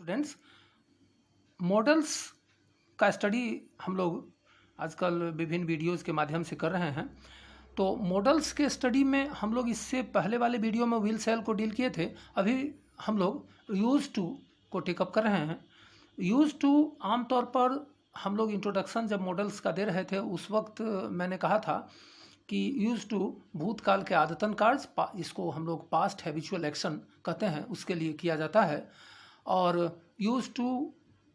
Students, models का study हम लोग आजकल विभिन्न वीडियोज़ के माध्यम से कर रहे हैं। तो मॉडल्स के स्टडी में हम लोग इससे पहले वाले वीडियो में व्हील सेल को डील किए थे। अभी हम लोग यूज टू को टेकअप कर रहे हैं। यूज टू आमतौर पर हम लोग इंट्रोडक्शन जब मॉडल्स का दे रहे थे उस वक्त मैंने कहा था कि यूज टू भूतकाल के आदतन कार्य, इसको हम लोग पास्ट हैबिचुअल एक्शन कहते हैं, उसके लिए किया जाता है। और यूज टू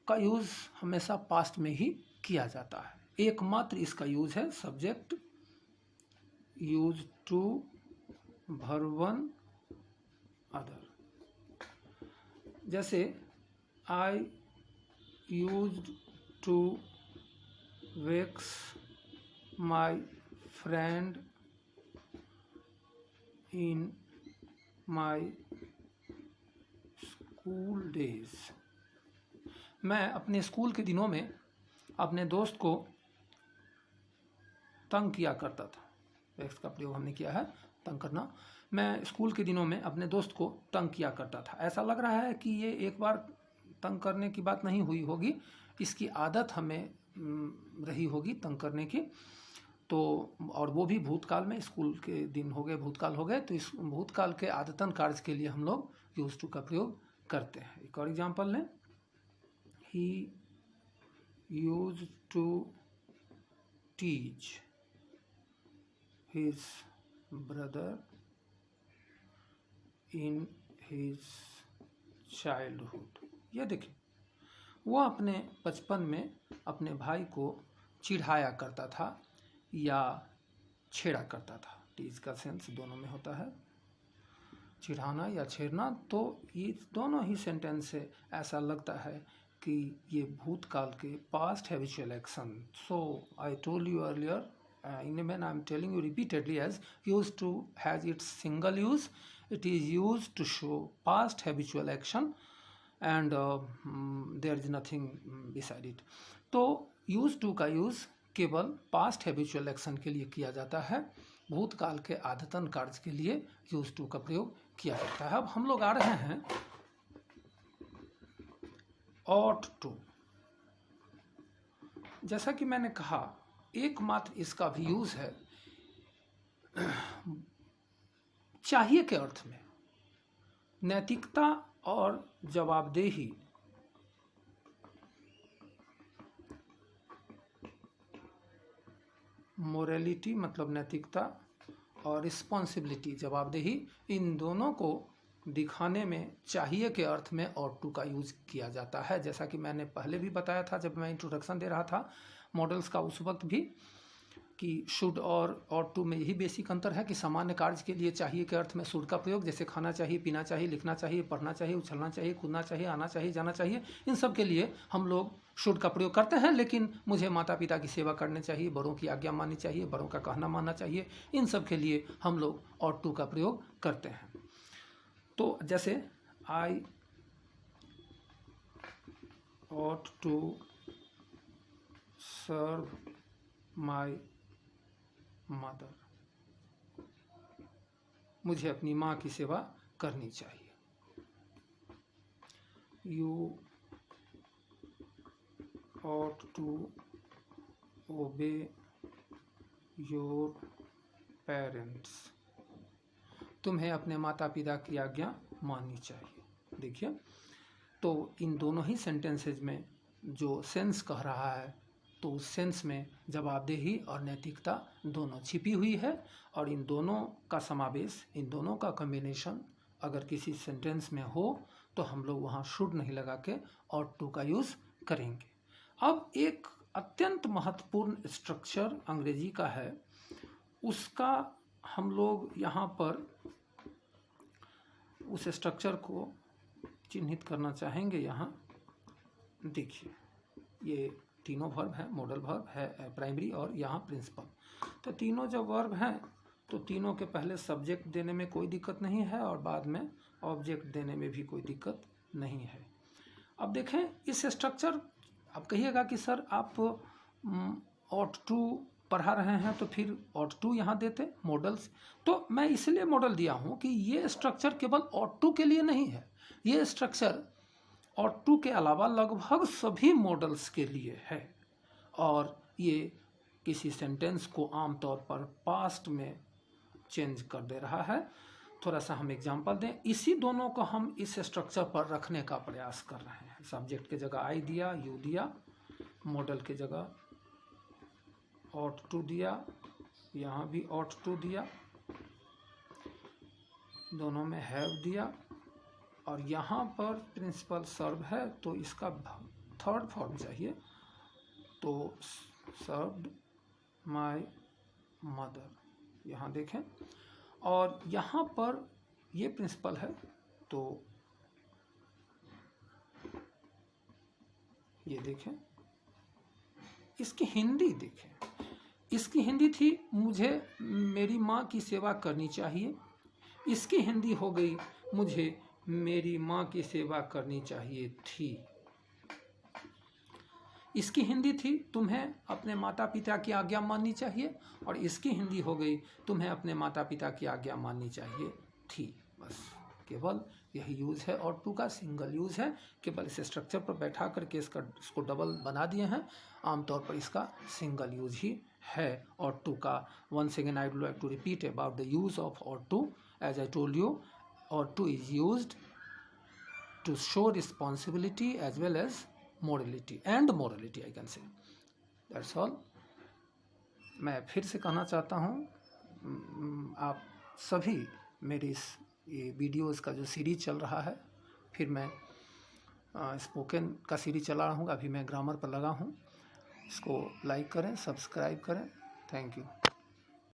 का यूज़ हमेशा पास्ट में ही किया जाता है। एकमात्र इसका यूज है subject use to verb other. जैसे I used to vex my friend in my school days. मैं अपने स्कूल के दिनों में अपने दोस्त को तंग किया करता था। वेक्स का प्रयोग हमने किया है तंग करना। मैं स्कूल के दिनों में अपने दोस्त को तंग किया करता था। ऐसा लग रहा है कि ये एक बार तंग करने की बात नहीं हुई होगी, इसकी आदत हमें रही होगी तंग करने की। तो और वो भी भूतकाल में, स्कूल के दिन हो गए, भूतकाल हो गए, तो इस भूतकाल के आदतन कार्य के लिए हम लोग यूज टू का प्रयोग करते हैं। एक और एग्जाम्पल लें, he used to teach his brother in his childhood। ये देखिए, वो अपने बचपन में अपने भाई को चिढ़ाया करता था या छेड़ा करता था। टीज का सेंस दोनों में होता है, चिढ़ाना या छेड़ना। तो ये दोनों ही सेंटेंस से ऐसा लगता है कि ये भूतकाल के past habitual action. So I told you earlier when I am telling you repeatedly as used to has its single use. It is used to show past habitual action and there is nothing beside it. तो use to का use केवल past habitual action के लिए किया जाता है। भूतकाल के आदतन कार्य के लिए यूज टू का प्रयोग किया जाता है। अब हम लोग आ रहे हैं ऑट टू। जैसा कि मैंने कहा, एकमात्र इसका भी यूज है चाहिए के अर्थ में। नैतिकता और जवाबदेही, मोरालिटी मतलब नैतिकता और रिस्पॉन्सिबिलिटी जवाबदेही, इन दोनों को दिखाने में चाहिए के अर्थ में ऑट टू का यूज किया जाता है। जैसा कि मैंने पहले भी बताया था जब मैं इंट्रोडक्शन दे रहा था मॉडल्स का, उस वक्त भी कि शुड और ऑट टू में यही बेसिक अंतर है कि सामान्य कार्य के लिए चाहिए के अर्थ में शुड का प्रयोग, जैसे खाना चाहिए, पीना चाहिए, लिखना चाहिए, पढ़ना चाहिए, उछलना चाहिए, कूदना चाहिए, आना चाहिए, जाना चाहिए, इन सब के लिए हम लोग शुड का प्रयोग करते हैं। लेकिन मुझे माता पिता की सेवा करनी चाहिए, बड़ों की आज्ञा माननी चाहिए, बड़ों का कहना मानना चाहिए, इन सब के लिए हम लोग ऑट टू का प्रयोग करते हैं। तो जैसे आई ought to serve my mother, मुझे अपनी माँ की सेवा करनी चाहिए। You ought to obey your parents, तुम्हें अपने माता पिता की आज्ञा माननी चाहिए। देखिए, तो इन दोनों ही सेंटेंसेज में जो सेंस कह रहा है, तो उस सेंस में जवाबदेही और नैतिकता दोनों छिपी हुई है। और इन दोनों का समावेश, इन दोनों का कॉम्बिनेशन अगर किसी सेंटेंस में हो तो हम लोग वहाँ शुड नहीं लगा के ऑट टू का यूज़ करेंगे। अब एक अत्यंत महत्वपूर्ण स्ट्रक्चर अंग्रेजी का है, उसका हम लोग यहाँ पर उस स्ट्रक्चर को चिन्हित करना चाहेंगे। यहाँ देखिए, ये तीनों वर्ब हैं, मॉडल वर्ब है प्राइमरी और यहाँ प्रिंसिपल। तो तीनों जब वर्ब हैं तो तीनों के पहले सब्जेक्ट देने में कोई दिक्कत नहीं है और बाद में ऑब्जेक्ट देने में भी कोई दिक्कत नहीं है। अब देखें इस स्ट्रक्चर, आप कहिएगा कि सर आप ऑट टू पढ़ा रहे हैं तो फिर ऑट टू यहाँ देते मॉडल्स। तो मैं इसलिए मॉडल दिया हूँ कि ये स्ट्रक्चर केवल ऑट टू के लिए नहीं है, ये स्ट्रक्चर और टू के अलावा लगभग सभी मॉडल्स के लिए है। और ये किसी सेंटेंस को आमतौर पर पास्ट में चेंज कर दे रहा है। थोड़ा सा हम एग्जांपल दें, इसी दोनों को हम इस स्ट्रक्चर पर रखने का प्रयास कर रहे हैं। सब्जेक्ट के जगह आई दिया, यू दिया, मॉडल के जगह ऑट टू दिया, यहाँ भी ऑट टू दिया, दोनों में हैव दिया, और यहाँ पर प्रिंसिपल सर्व है तो इसका थर्ड फॉर्म चाहिए, तो सर्व्ड माय मदर, यहाँ देखें। और यहाँ पर ये प्रिंसिपल है तो ये देखें, इसकी हिंदी देखें, इसकी हिंदी थी मुझे मेरी माँ की सेवा करनी चाहिए, इसकी हिंदी हो गई मुझे मेरी माँ की सेवा करनी चाहिए थी। इसकी हिंदी थी तुम्हें अपने माता पिता की आज्ञा माननी चाहिए, और इसकी हिंदी हो गई तुम्हें अपने माता पिता की आज्ञा माननी चाहिए थी। बस केवल यही यूज़ है, और टू का सिंगल यूज़ है, केवल इस स्ट्रक्चर पर बैठा करके इसको डबल बना दिए हैं। आमतौर पर इसका सिंगल यूज़ ही है। और टू का once again I would like to repeat about the use of or to. As I told you, or to is used to show responsibility as well as morality I can say. That's all. मैं फिर से कहना चाहता हूँ, आप सभी मेरी ये वीडियोज़ का जो सीरीज चल रहा है, फिर मैं स्पोकन का सीरीज चला रहा हूँ, अभी मैं ग्रामर पर लगा हूँ, इसको लाइक करें, सब्सक्राइब करें। Thank you.